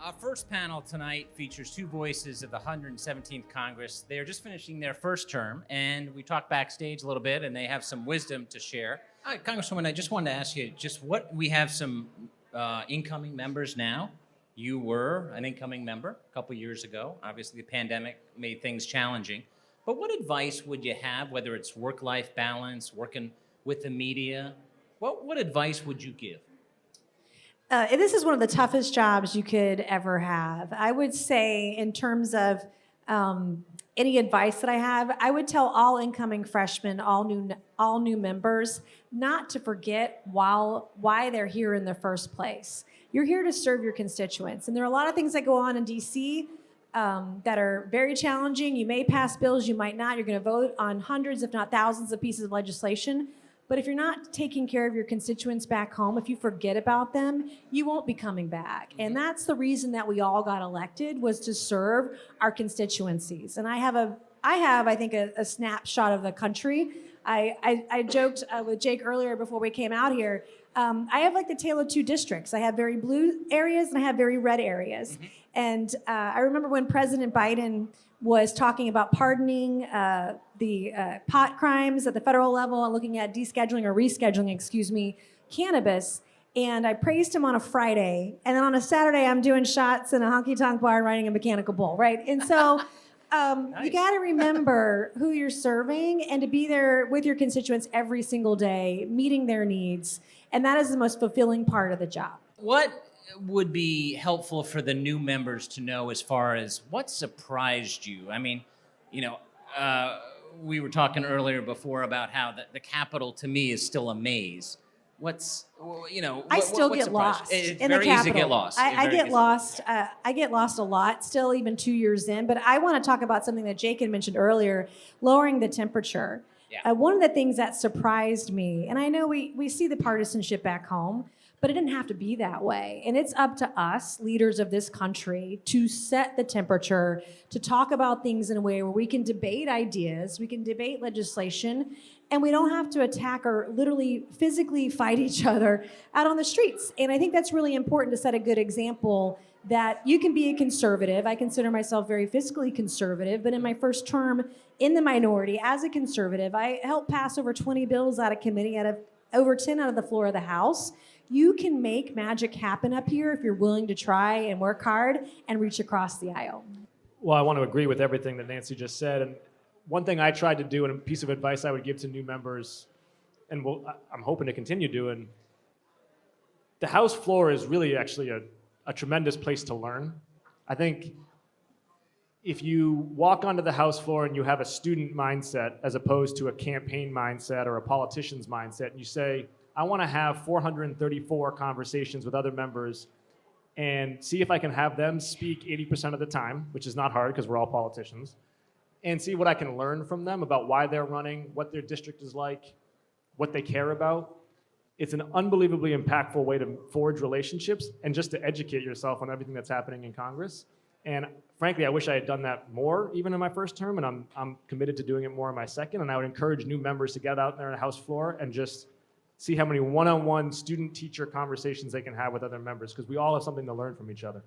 Our first panel tonight features two voices of the 117th Congress. They are just finishing their first term, and we talked backstage a little bit, and they have some wisdom to share. Congresswoman, I just wanted to ask you just what we have some incoming members now. You were an incoming member a couple years ago. Obviously, the pandemic made things challenging. But what advice would you have, whether it's work-life balance, working with the media? What advice would you give? This is one of the toughest jobs you could ever have. I would say, in terms of any advice that I have, I would tell all incoming freshmen, all new members, not to forget why they're here in the first place. You're here to serve your constituents, and there are a lot of things that go on in D.C. That are very challenging. You may pass bills, you might not. You're going to vote on hundreds, if not thousands, of pieces of legislation. But if you're not taking care of your constituents back home, if you forget about them, you won't be coming back. And that's the reason that we all got elected, was to serve our constituencies. And I have, I think, a snapshot of the country. I joked with Jake earlier before we came out here. I have like the tale of two districts. I have very blue areas and I have very red areas. Mm-hmm. And I remember when President Biden was talking about pardoning the pot crimes at the federal level and looking at descheduling or rescheduling, cannabis. And I praised him on a Friday. And then on a Saturday, I'm doing shots in a honky-tonk bar and riding a mechanical bull, right? And so nice. You got to remember who you're serving and to be there with your constituents every single day, meeting their needs. And that is the most fulfilling part of the job. What would be helpful for the new members to know as far as what surprised you? I mean, we were talking earlier before about how the Capitol to me is still a maze. I still get lost in the very Capitol. Easy to get lost. I get lost. I get lost a lot still, even 2 years in. But I want to talk about something that Jake had mentioned earlier, lowering the temperature. Yeah. One of the things that surprised me, and I know we see the partisanship back home, but it didn't have to be that way. And it's up to us, leaders of this country, to set the temperature, to talk about things in a way where we can debate ideas, we can debate legislation, and we don't have to attack or literally physically fight each other out on the streets. And I think that's really important to set a good example that you can be a conservative. I consider myself very fiscally conservative, but in my first term in the minority as a conservative, I helped pass over 20 bills out of committee, out of over 10 out of the floor of the House. You can make magic happen up here if you're willing to try and work hard and reach across the aisle. Well, I want to agree with everything that Nancy just said. And one thing I tried to do, and a piece of advice I would give to new members, and I'm hoping to continue doing, the House floor is really actually a tremendous place to learn. I think if you walk onto the House floor and you have a student mindset as opposed to a campaign mindset or a politician's mindset, and you say, I want to have 434 conversations with other members and see if I can have them speak 80% of the time, which is not hard because we're all politicians, and see what I can learn from them about why they're running, what their district is like, what they care about. It's an unbelievably impactful way to forge relationships and just to educate yourself on everything that's happening in Congress. And frankly, I wish I had done that more even in my first term, and I'm committed to doing it more in my second. And I would encourage new members to get out there on the House floor and just see how many one-on-one student-teacher conversations they can have with other members, because we all have something to learn from each other.